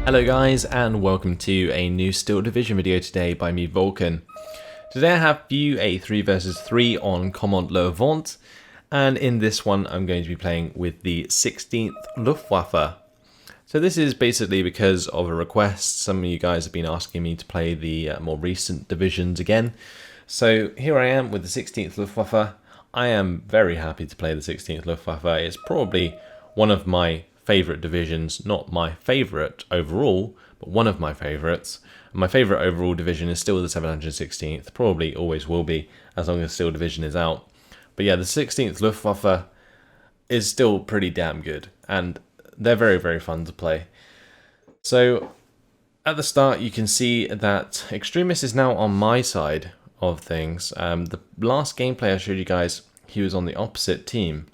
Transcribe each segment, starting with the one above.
Hello guys, and welcome to a new Steel Division video today by me, Vulcan. Today I have for you a 3 vs 3 on Caumont Levant, and in this one I'm going to be playing with the 16th Luftwaffe. So this is basically because of a request. Some of you guys have been asking me to play the more recent divisions again. So here I am with the 16th Luftwaffe. I am very happy to play the 16th Luftwaffe. It's probably one of my favourite divisions, not my favourite overall, but one of my favourites. My favourite overall division is still the 716th, probably always will be, as long as Steel Division is out. But yeah, the 16th Luftwaffe is still pretty damn good, and they're very, very fun to play. So, at the start you can see that Extremist is now on my side of things. The last gameplay I showed you guys, he was on the opposite team.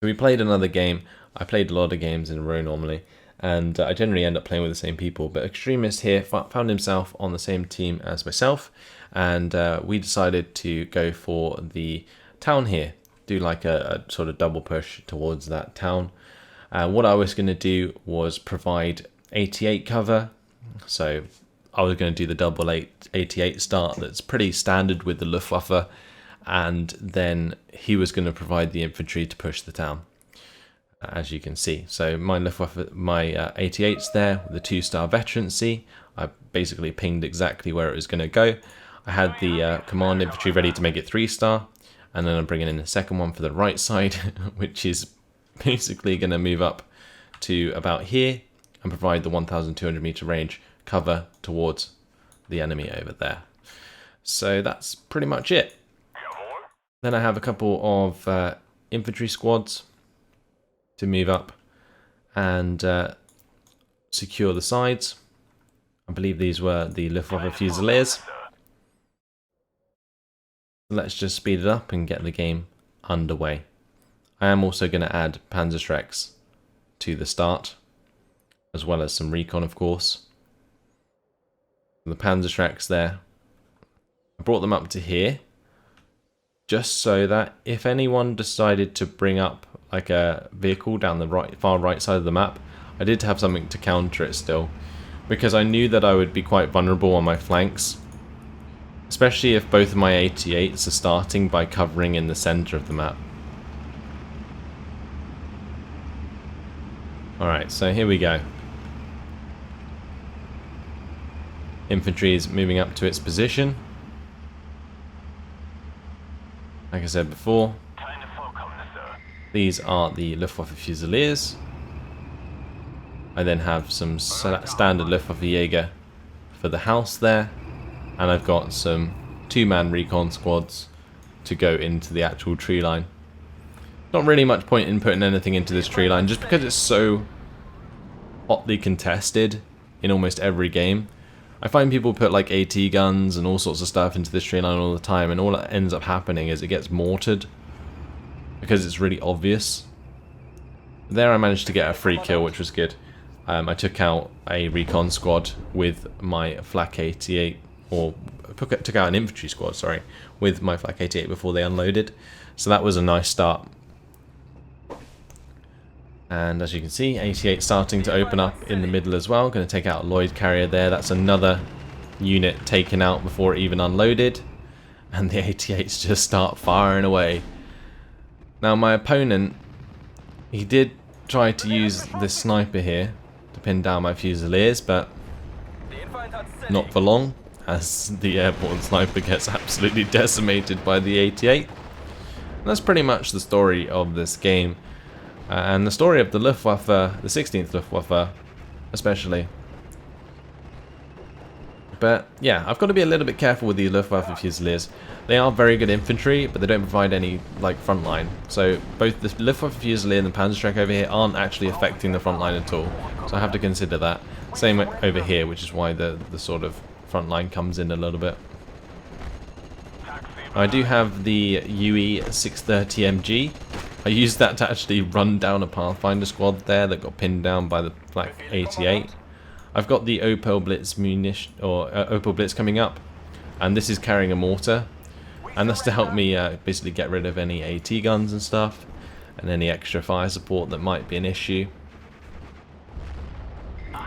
So we played another game. I played a lot of games in a row normally, and I generally end up playing with the same people, but Extremist here found himself on the same team as myself, and we decided to go for the town here, do like a sort of double push towards that town. What I was going to do was provide 88 cover, so I was going to do the double 88 start that's pretty standard with the Luftwaffe, and then he was going to provide the infantry to push the town. As you can see, so my Luftwaffe, my 88's there with the 2-star veterancy. I basically pinged exactly where it was going to go. I had the command infantry ready to make it 3-star, and then I'm bringing in the second one for the right side, which is basically going to move up to about here and provide the 1,200 meter range cover towards the enemy over there. So that's pretty much it. Then I have a couple of infantry squads to move up and secure the sides. I believe these were the Luftwaffe Fusiliers. Let's just speed it up and get the game underway. I am also going to add Panzerschrecks to the start, as well as some recon, of course. The Panzerschrecks there, I brought them up to here, just so that if anyone decided to bring up like a vehicle down the far right side of the map, I did have something to counter it still, because I knew that I would be quite vulnerable on my flanks, especially if both of my 88's are starting by covering in the center of the map. Alright, so here we go. Infantry is moving up to its position. Like I said before, these are the Luftwaffe Fusiliers. I then have some standard Luftwaffe Jäger for the house there, and I've got some 2-man recon squads to go into the actual tree line. Not really much point in putting anything into this tree line, just because it's so hotly contested in almost every game. I find people put like AT guns and all sorts of stuff into this tree line all the time, and all that ends up happening is it gets mortared because it's really obvious. There I managed to get a free kill, which was good. I took out a recon squad with my Flak 88, or took out an infantry squad, sorry, with my Flak 88 before they unloaded. So that was a nice start. And as you can see, 88 starting to open up in the middle as well. Going to take out a Lloyd carrier there. That's another unit taken out before it even unloaded. And the 88s just start firing away. Now my opponent, he did try to use this sniper here to pin down my Fusiliers, but not for long, as the airborne sniper gets absolutely decimated by the 88. And that's pretty much the story of this game. And the story of the Luftwaffe, the 16th Luftwaffe especially. But yeah, I've got to be a little bit careful with the Luftwaffe Fusiliers. They are very good infantry, but they don't provide any like front line. So both the Luftwaffe Fusilier and the Panzerschreck over here aren't actually affecting the front line at all. So I have to consider that. Same over here, which is why the sort of front line comes in a little bit. I do have the UE 630 MG. I used that to actually run down a Pathfinder squad there that got pinned down by the Flak 88. I've got the Opel Blitz munition, or Opel Blitz coming up, and this is carrying a mortar, and that's to help me basically get rid of any AT guns and stuff, and any extra fire support that might be an issue.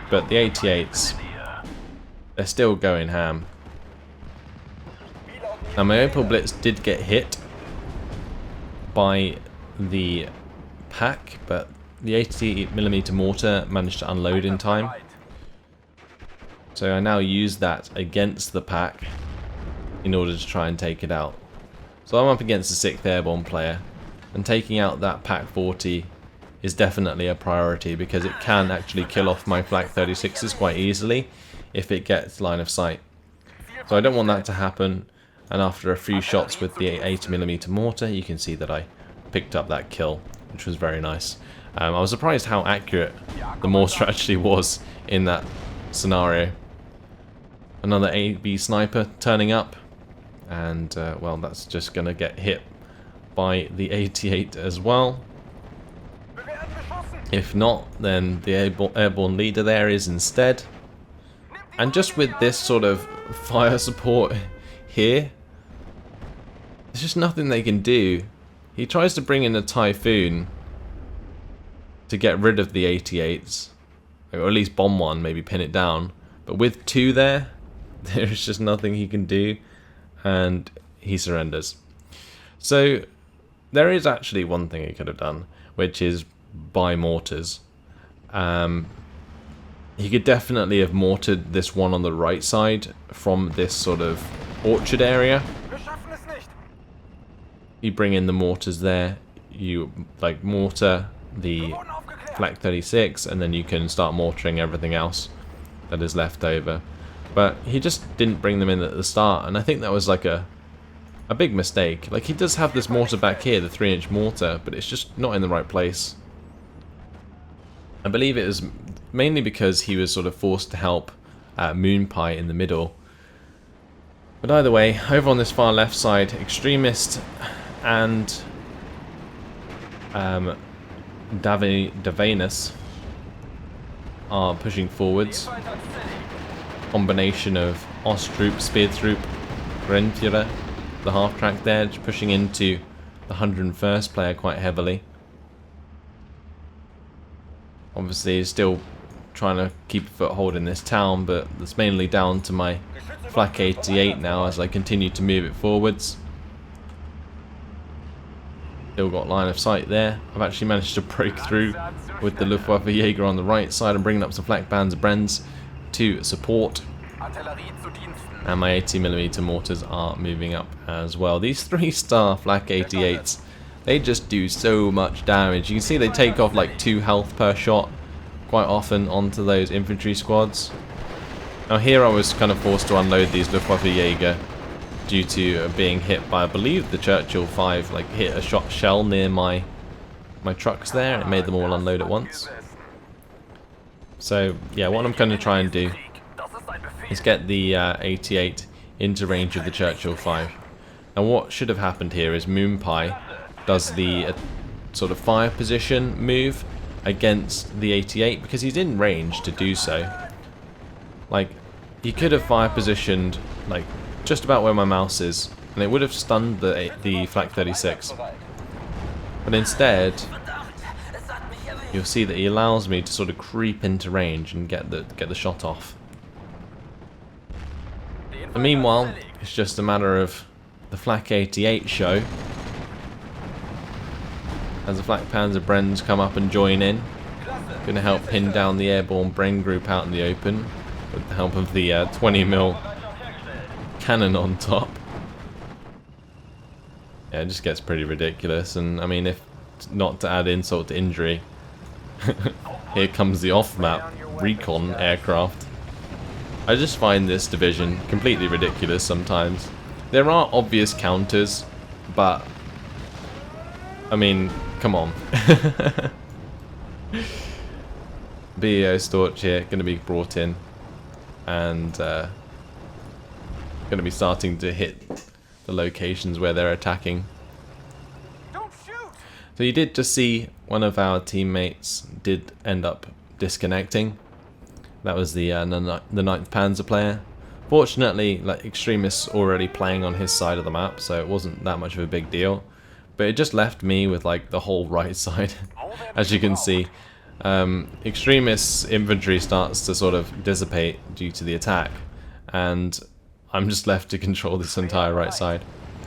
but the 88's, they're still going ham. Now my Opel Blitz did get hit by the pack, but the 80mm mortar managed to unload in time. So I now use that against the pack in order to try and take it out. So I'm up against a 6th Airborne player, and taking out that Pack 40 is definitely a priority because it can actually kill off my Flak 36s quite easily if it gets line of sight. So I don't want that to happen, and after a few shots with the 80mm mortar, you can see that I picked up that kill, which was very nice. I was surprised how accurate the mortar actually was in that scenario. Another AB sniper turning up, and well, that's just gonna get hit by the 88 as well. If not, then the airborne leader there is instead. And just with this sort of fire support here, there's just nothing they can do. He tries to bring in a Typhoon to get rid of the 88s, or at least bomb one, maybe pin it down. But with 2 there, there's just nothing he can do, and he surrenders. So there is actually one thing he could have done, which is buy mortars. He could definitely have mortared this one on the right side from this sort of orchard area. You bring in the mortars there, you like mortar the Flak 36, and then you can start mortaring everything else that is left over. But he just didn't bring them in at the start, and I think that was like a big mistake. Like, he does have this mortar back here, the 3-inch mortar, but it's just not in the right place. I believe it was mainly because he was sort of forced to help Moon Pie in the middle. But either way, over on this far left side, Extremist and Davanus are pushing forwards. Combination of Ostroop, Speertroop, Grenführer, the half track there, just pushing into the 101st player quite heavily. Obviously, he's still trying to keep a foothold in this town, but that's mainly down to my Flak 88 now as I continue to move it forwards. Still got line of sight there. I've actually managed to break through with the Luftwaffe Jaeger on the right side and bringing up some Flak Panzerbrenns to support. And my 80mm mortars are moving up as well. These 3-star Flak 88s, they just do so much damage. You can see they take off like 2 health per shot quite often onto those infantry squads. Now here I was kind of forced to unload these Luftwaffe Jaeger due to being hit by, I believe, the Churchill 5, like hit a shell near my trucks there, and it made them all unload at once. So yeah, what I'm going to try and do is get the 88 into range of the Churchill 5. Now what should have happened here is Moon Pie does the sort of fire position move against the 88 because he's in range to do so. Like, he could have fire positioned like just about where my mouse is, and it would have stunned the Flak 36. But instead, you'll see that he allows me to sort of creep into range and get the shot off. And meanwhile, it's just a matter of the Flak 88 show as the Flak Panzerbrenns come up and join in. Going to help pin down the airborne Bren group out in the open with the help of the 20mm cannon on top. Yeah, it just gets pretty ridiculous, and I mean, if not to add insult to injury, here comes the off-map recon aircraft. I just find this division completely ridiculous sometimes. There are obvious counters, but I mean, come on. BEO Storch here, going to be brought in, and going to be starting to hit the locations where they're attacking. So you did just see one of our teammates did end up disconnecting. That was the 9th Panzer player. Fortunately, like, Extremists already playing on his side of the map, so it wasn't that much of a big deal. But it just left me with like the whole right side, as you can see. extremists' infantry starts to sort of dissipate due to the attack, and I'm just left to control this entire right side,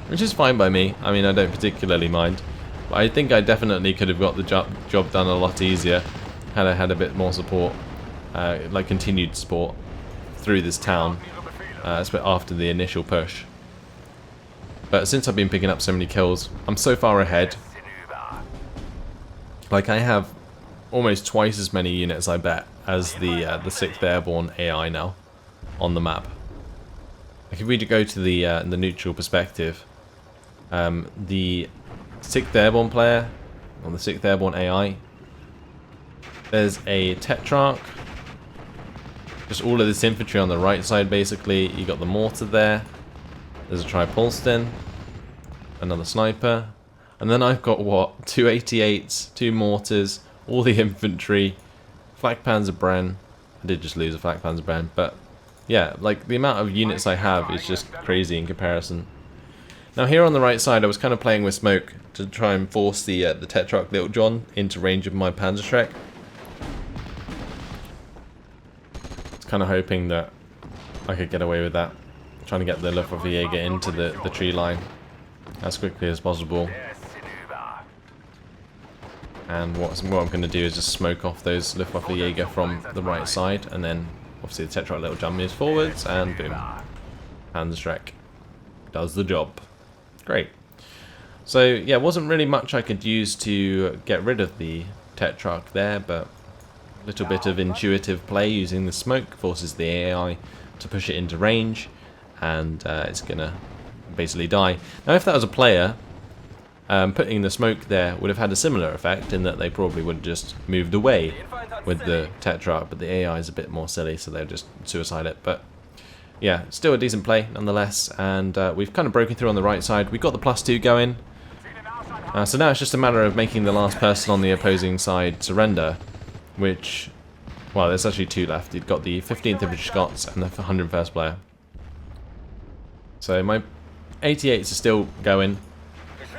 which is fine by me. I mean, I don't particularly mind, but I think I definitely could have got the job done a lot easier had I had a bit more support, like continued support through this town, after the initial push. But since I've been picking up so many kills, I'm so far ahead. Like, I have almost twice as many units, I bet, as the 6th Airborne AI now on the map. Like, if we go to the neutral perspective, the 6th Airborne player, or the 6th Airborne AI, there's a Tetrarch, just all of this infantry on the right side basically. You got the mortar there, there's a Tripolston, another sniper, and then I've got what, 2 88's, 2 mortars, all the infantry, Flak Panzerbrenn. I did just lose a Flak Panzerbrenn, but yeah, like the amount of units I have is just crazy in comparison. Now here on the right side I was kind of playing with smoke to try and force the Tetrarch Little John into range of my Panzerschreck. Kind of hoping that I could get away with that, trying to get the Luftwaffe Jäger into the tree line as quickly as possible. And what I'm going to do is just smoke off those Luftwaffe Jäger from the right side, and then obviously the Tetrarch Little John moves forwards, and boom, Panzerschreck does the job. Great. So yeah, wasn't really much I could use to get rid of the Tetrarch there, but a little bit of intuitive play using the smoke forces the AI to push it into range, and it's gonna basically die. Now if that was a player, putting the smoke there would have had a similar effect in that they probably would have just moved away with the Tetrarch, but the AI is a bit more silly, so they'll just suicide it. But yeah, still a decent play nonetheless, and we've kind of broken through on the right side. We've got the +2 going, so now it's just a matter of making the last person on the opposing side surrender, which, well, there's actually 2 left. You've got the 15th Infantry Scots and the 101st player. So my 88's are still going.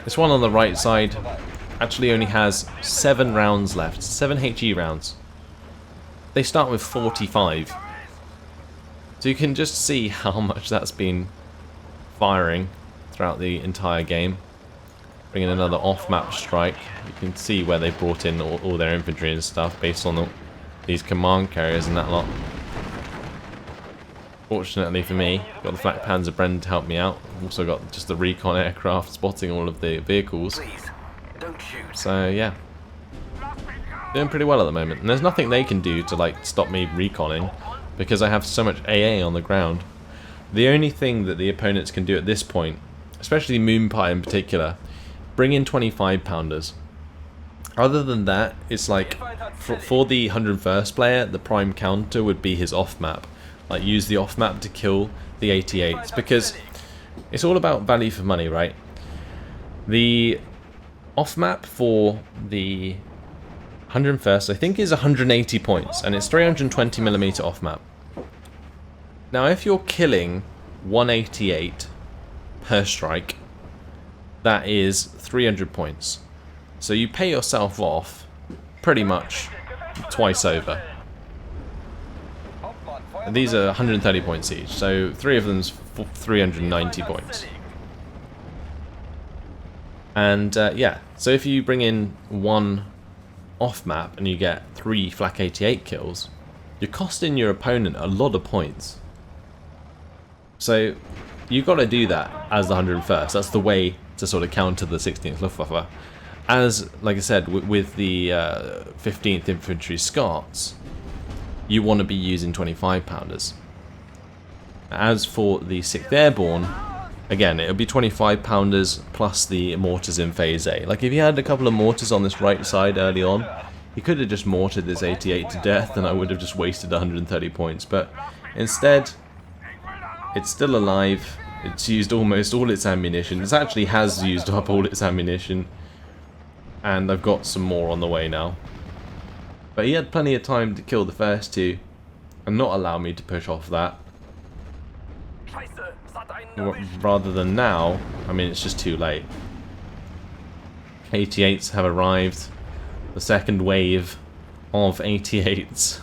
This one on the right side actually only has 7 rounds left, 7 HE rounds. They start with 45. So you can just see how much that's been firing throughout the entire game. Bringing another off-map strike. You can see where they brought in all their infantry and stuff based on these command carriers and that lot. Fortunately for me, got the Flak Panzerbrenn to help me out. Also got just the recon aircraft spotting all of the vehicles. So yeah, doing pretty well at the moment. And there's nothing they can do to like stop me reconning because I have so much AA on the ground. The only thing that the opponents can do at this point, especially Moonpie in particular, bring in 25 pounders. Other than that, it's like for the 101st player, the prime counter would be his off map. Like use the off map to kill the 88s, because it's all about value for money, right? The off map for the 101st I think is 180 points, and it's 320mm off map. Now if you're killing 188 per strike, that is 300 points. So you pay yourself off pretty much twice over. And these are 130 points each, so 3 of them's 390 points. And yeah, so if you bring in 1 off map and you get 3 Flak 88 kills, you're costing your opponent a lot of points. So you've got to do that as the 101st. That's the way to sort of counter the 16th Luftwaffe. As, like I said, with the 15th Infantry Scots, you want to be using 25 pounders. As for the 6th Airborne, again, it would be 25 pounders plus the mortars in phase A. Like if you had a couple of mortars on this right side early on, you could have just mortared this 88 to death and I would have just wasted 130 points. But instead, it's still alive. It's used almost all its ammunition. It actually has used up all its ammunition. And I've got some more on the way now. But he had plenty of time to kill the first 2 and not allow me to push off that. Rather than now, I mean, it's just too late. 88s have arrived. The second wave of 88's,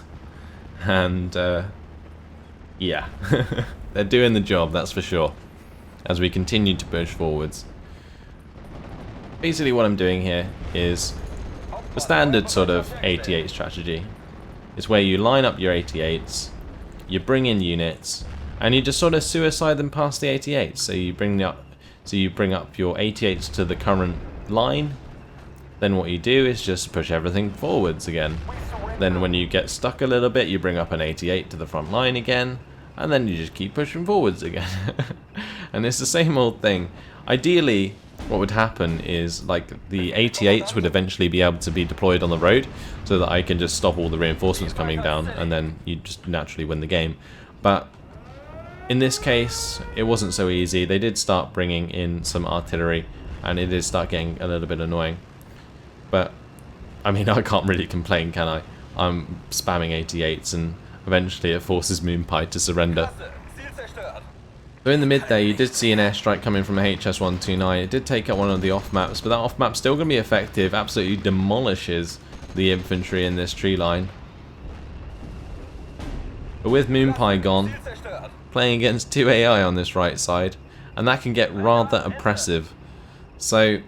and yeah, they're doing the job, that's for sure, as we continue to push forwards. Basically what I'm doing here is the standard sort of 88 strategy. It's where you line up your 88's, you bring in units, and you just sort of suicide them past the 88's. So you bring up your 88's to the current line. Then what you do is just push everything forwards again. Then when you get stuck a little bit, you bring up an 88 to the front line again, and then you just keep pushing forwards again. And it's the same old thing. Ideally, what would happen is like the 88's would eventually be able to be deployed on the road so that I can just stop all the reinforcements coming down, and then you just naturally win the game. But in this case, it wasn't so easy. They did start bringing in some artillery, and it did start getting a little bit annoying. But I mean, I can't really complain, can I? I'm spamming 88's, and eventually it forces Moonpie to surrender. So in the mid there, you did see an airstrike coming from a HS-129. It did take out one of the off-maps, but that off-map's still going to be effective. Absolutely demolishes the infantry in this tree line. But with Moonpie gone, playing against 2 AI on this right side, and that can get rather oppressive. So,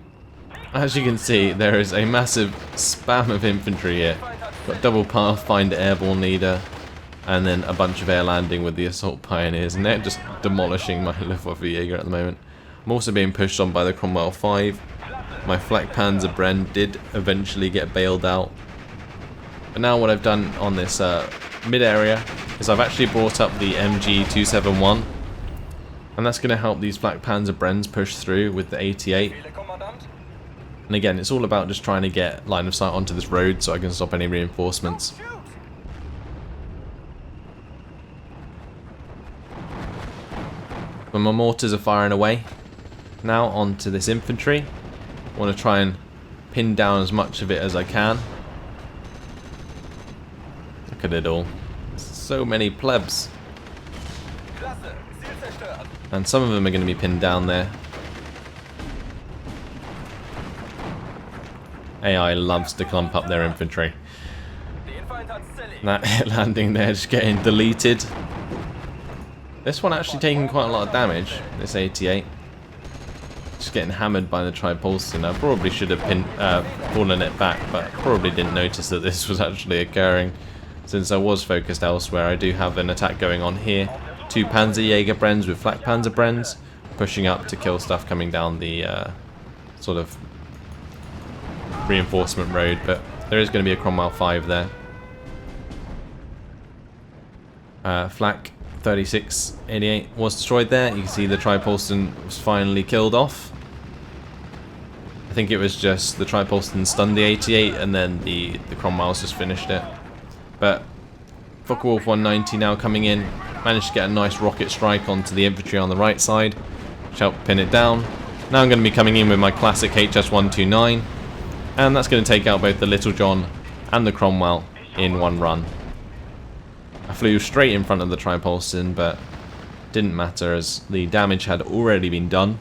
as you can see, there is a massive spam of infantry here. Got double Pathfinder airborne leader, and then a bunch of air landing with the assault pioneers, and they're just demolishing my Luftwaffe Jaeger at the moment. I'm also being pushed on by the Cromwell 5. My Flak Panzer Bren did eventually get bailed out. But now what I've done on this mid area is I've actually brought up the MG271, and that's going to help these Flak Panzer Brens push through with the 88. And again, it's all about just trying to get line of sight onto this road so I can stop any reinforcements. But my mortars are firing away. Now onto this infantry. I want to try and pin down as much of it as I can. Look at it all. So many plebs. And some of them are going to be pinned down there. AI loves to clump up their infantry. That landing there just getting deleted. This one actually taking quite a lot of damage, this 88. Just getting hammered by the Tripolston. I probably should have fallen it back, but probably didn't notice that this was actually occurring. Since I was focused elsewhere, I do have an attack going on here. 2 Panzerjäger Brens with Flak Panzer Brens, pushing up to kill stuff coming down the sort of reinforcement road, but there is going to be a Cromwell 5 there. Flak 3688 was destroyed there. You can see the Tripolston was finally killed off. I think it was just the Tripolston stunned the 88 and then the Cromwells just finished it. But Focke-Wulf 190 now coming in, managed to get a nice rocket strike onto the infantry on the right side, which helped pin it down. Now I'm going to be coming in with my classic HS-129, and that's going to take out both the Little John and the Cromwell in one run. I flew straight in front of the Tripolston, but didn't matter as the damage had already been done.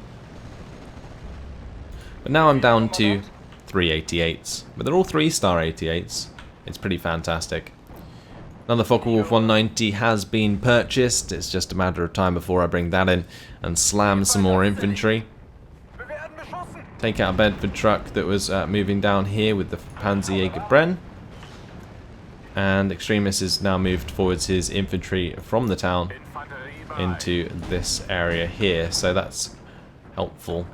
But now I'm down to 3 88's, but they're all 3-star 88's. It's pretty fantastic. Another Focke-Wulf 190 has been purchased. It's just a matter of time before I bring that in and slam some more infantry. Take out a Bedford truck that was moving down here with the Panzerjäger Bren. And Extremis has now moved forwards his infantry from the town into this area here, so that's helpful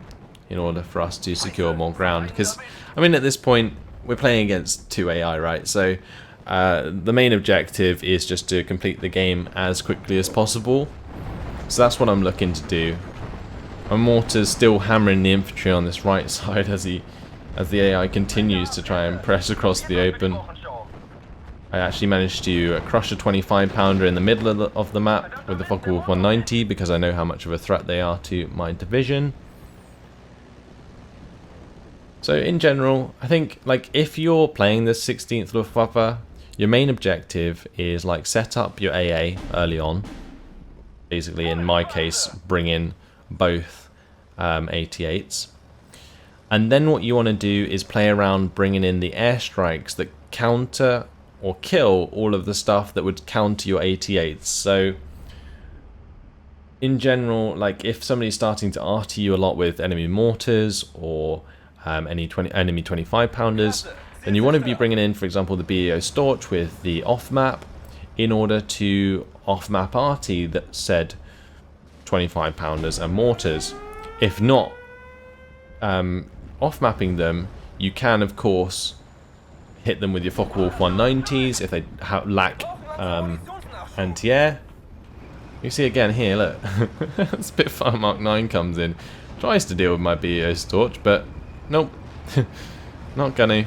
in order for us to secure more ground. Because, I mean, at this point, we're playing against 2 AI, right? So the main objective is just to complete the game as quickly as possible. So that's what I'm looking to do. My mortar's still hammering the infantry on this right side as the AI continues to try and press across the open. I actually managed to crush a 25-pounder in the middle of the map with the Focke-Wulf 190 because I know how much of a threat they are to my division. So in general, I think like if you're playing the 16th Luftwaffe, your main objective is like set up your AA early on. Basically, in my case, bring in both 88's. And then what you want to do is play around bringing in the airstrikes that counter or kill all of the stuff that would counter your 88's. So in general, like if somebody's starting to RT you a lot with enemy mortars or enemy 25 pounders, then you want to be bringing in, for example, the BEO Storch with the off map in order to off map RT that said 25 pounders and mortars. If not off mapping them, you can of course hit them with your Focke-Wulf 190s if they lack anti-air. You see again here, look, Spitfire Mark 9 comes in, tries to deal with my BEO Storch, but nope, not gonna.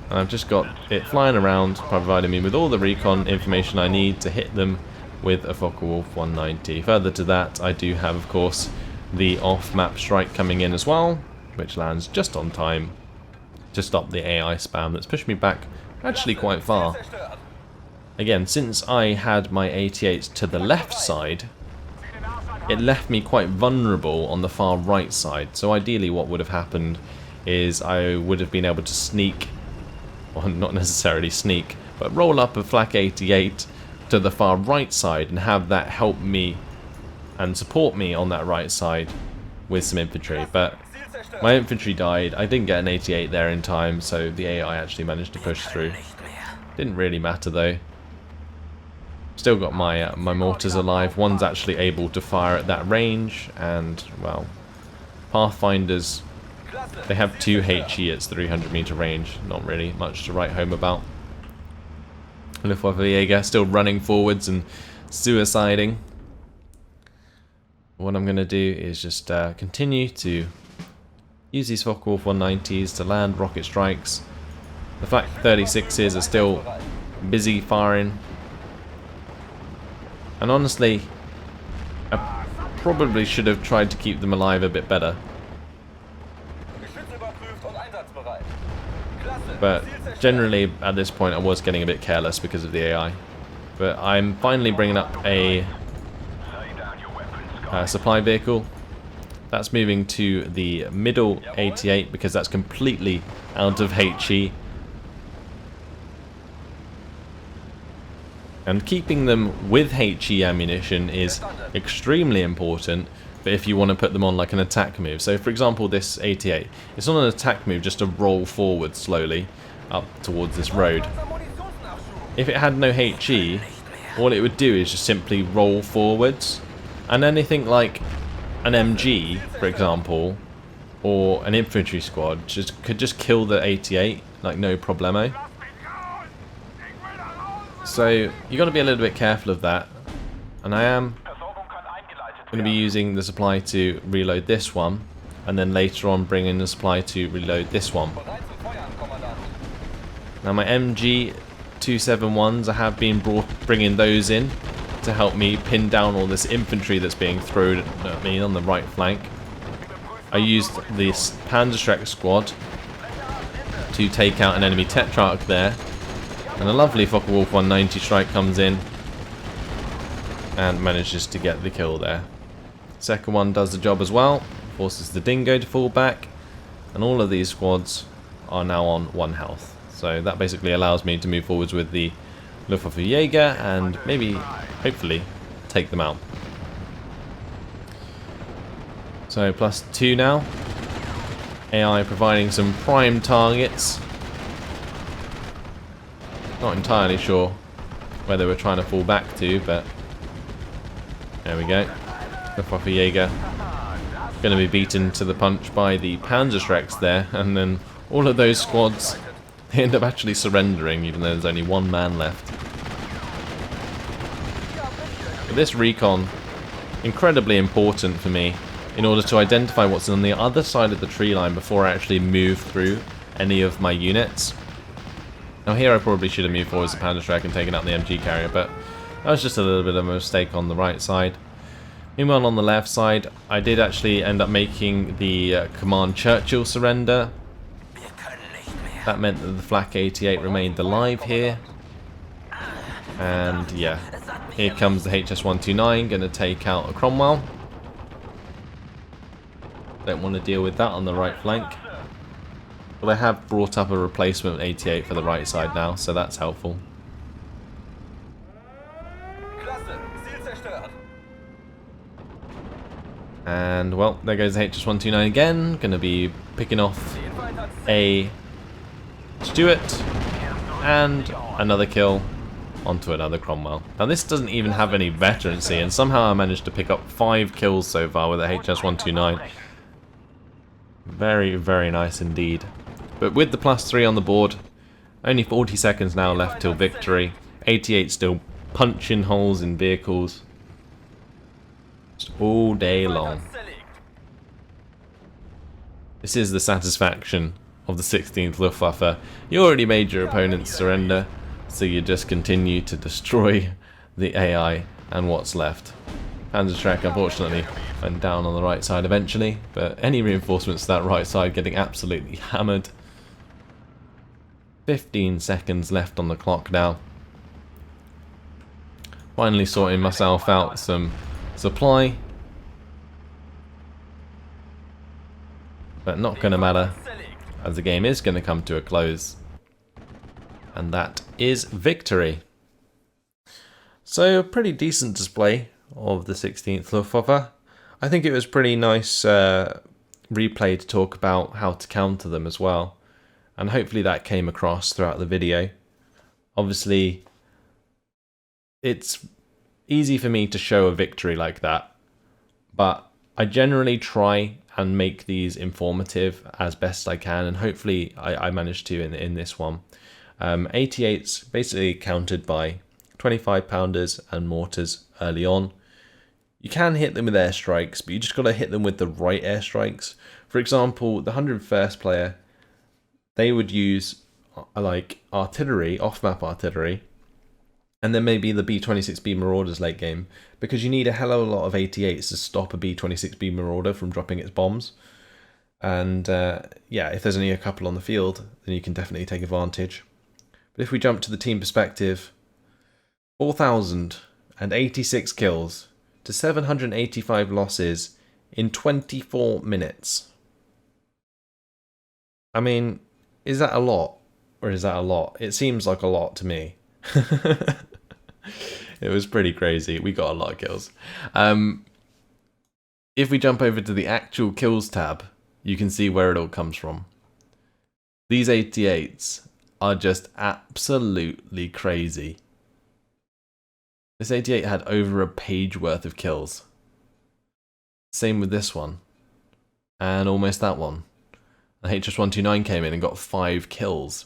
And I've just got it flying around, providing me with all the recon information I need to hit them with a Focke-Wulf 190. Further to that, I do have, of course, the off-map strike coming in as well, which lands just on time to stop the AI spam that's pushed me back actually quite far. Again, since I had my 88s to the left side, it left me quite vulnerable on the far right side. So ideally what would have happened is I would have been able to sneak, well, not necessarily sneak, but roll up a flak 88 to the far right side and have that help me and support me on that right side with some infantry. But my infantry died, I didn't get an 88 there in time, so the AI actually managed to push through. Didn't really matter though. Still got my my mortars alive. One's actually able to fire at that range, and well, Pathfinders, they have 2 HE at 300 meter range. Not really much to write home about. Luftwaffe still running forwards and suiciding. What I'm going to do is just continue to use these Focke-Wulf 190s to land rocket strikes. The Flak 36s are still busy firing. And honestly, I probably should have tried to keep them alive a bit better. But generally, at this point, I was getting a bit careless because of the AI. But I'm finally bringing up a supply vehicle. That's moving to the middle 88 because that's completely out of HE. And keeping them with HE ammunition is extremely important, but if you want to put them on like an attack move. So for example, this 88, it's not an attack move just to roll forward slowly up towards this road. If it had no HE, all it would do is just simply roll forwards, and anything like an MG, for example, or an infantry squad could just kill the 88 like no problemo. So you got to be a little bit careful of that, and I am going to be using the supply to reload this one, and then later on bring in the supply to reload this one. Now my MG 271s, I have been bringing those in to help me pin down all this infantry that's being thrown at me on the right flank. I used this Panzerschreck squad to take out an enemy Tetrarch there. And a lovely Focke-Wulf 190 strike comes in and manages to get the kill there. Second one does the job as well, forces the Dingo to fall back, and all of these squads are now on 1 health. So that basically allows me to move forwards with the Luftwaffe Jäger and maybe, hopefully, take them out. So +2 now. AI providing some prime targets. Not entirely sure where they were trying to fall back to, but there we go. Luftwaffe Jäger going to be beaten to the punch by the Panzerschrecks there, and then all of those squads, they end up actually surrendering even though there's only 1 man left. But this recon, incredibly important for me in order to identify what's on the other side of the tree line before I actually move through any of my units. Now here I probably should have moved forward as a Panzerschreck and taken out the MG carrier, but that was just a little bit of a mistake on the right side. Meanwhile on the left side, I did actually end up making the Command Churchill surrender. That meant that the Flak 88 remained alive here. And yeah, here comes the HS-129, going to take out a Cromwell. Don't want to deal with that on the right flank. But I have brought up a replacement 88 for the right side now, so that's helpful. And, well, there goes the HS-129 again. Going to be picking off a Stuart and another kill onto another Cromwell. Now, this doesn't even have any veterancy, and somehow I managed to pick up 5 kills so far with the HS-129. Very, very nice indeed. But with the +3 on the board, only 40 seconds now left till victory. 88 still punching holes in vehicles. Just all day long. This is the satisfaction of the 16th Luftwaffe. You already made your opponents surrender, so you just continue to destroy the AI and what's left. Panzerschreck unfortunately went down on the right side eventually, but any reinforcements to that right side getting absolutely hammered. 15 seconds left on the clock now. Finally sorting myself out some supply, but not going to matter as the game is going to come to a close, and that is victory. So a pretty decent display of the 16th Luftwaffe. I think it was pretty nice replay to talk about how to counter them as well, and hopefully that came across throughout the video. Obviously it's easy for me to show a victory like that, but I generally try and make these informative as best I can, and hopefully I managed to in this one. 88's basically countered by 25 pounders and mortars early on. You can hit them with airstrikes, but you just got to hit them with the right airstrikes. For example, the 101st player, they would use like artillery, off-map artillery, and then maybe the B-26B Marauders late game, because you need a hell of a lot of 88s to stop a B-26B Marauder from dropping its bombs. And yeah, if there's only a couple on the field, then you can definitely take advantage. But if we jump to the team perspective, 4,086 kills to 785 losses in 24 minutes. I mean, is that a lot? Or is that a lot? It seems like a lot to me. It was pretty crazy. We got a lot of kills. If we jump over to the actual kills tab, you can see where it all comes from. These 88s are just absolutely crazy. This 88 had over a page worth of kills. Same with this one. And almost that one. The HS-129 came in and got 5 kills.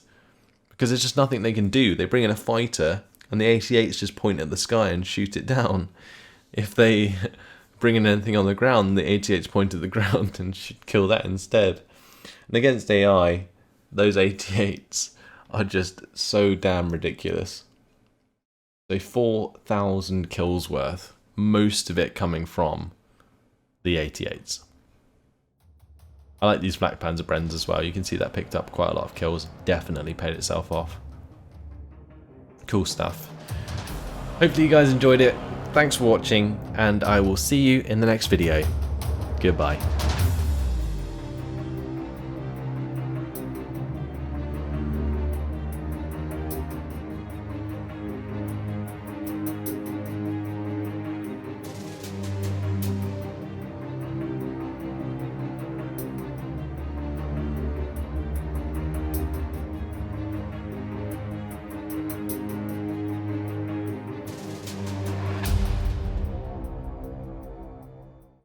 Because there's just nothing they can do. They bring in a fighter, and the 88s just point at the sky and shoot it down. If they bring in anything on the ground, the 88s point at the ground and should kill that instead. And against AI, those 88s are just so damn ridiculous. So 4,000 kills worth, most of it coming from the 88s. I like these Black Panzer Brens as well. You can see that picked up quite a lot of kills. Definitely paid itself off. Cool stuff. Hopefully you guys enjoyed it. Thanks for watching, and I will see you in the next video. Goodbye.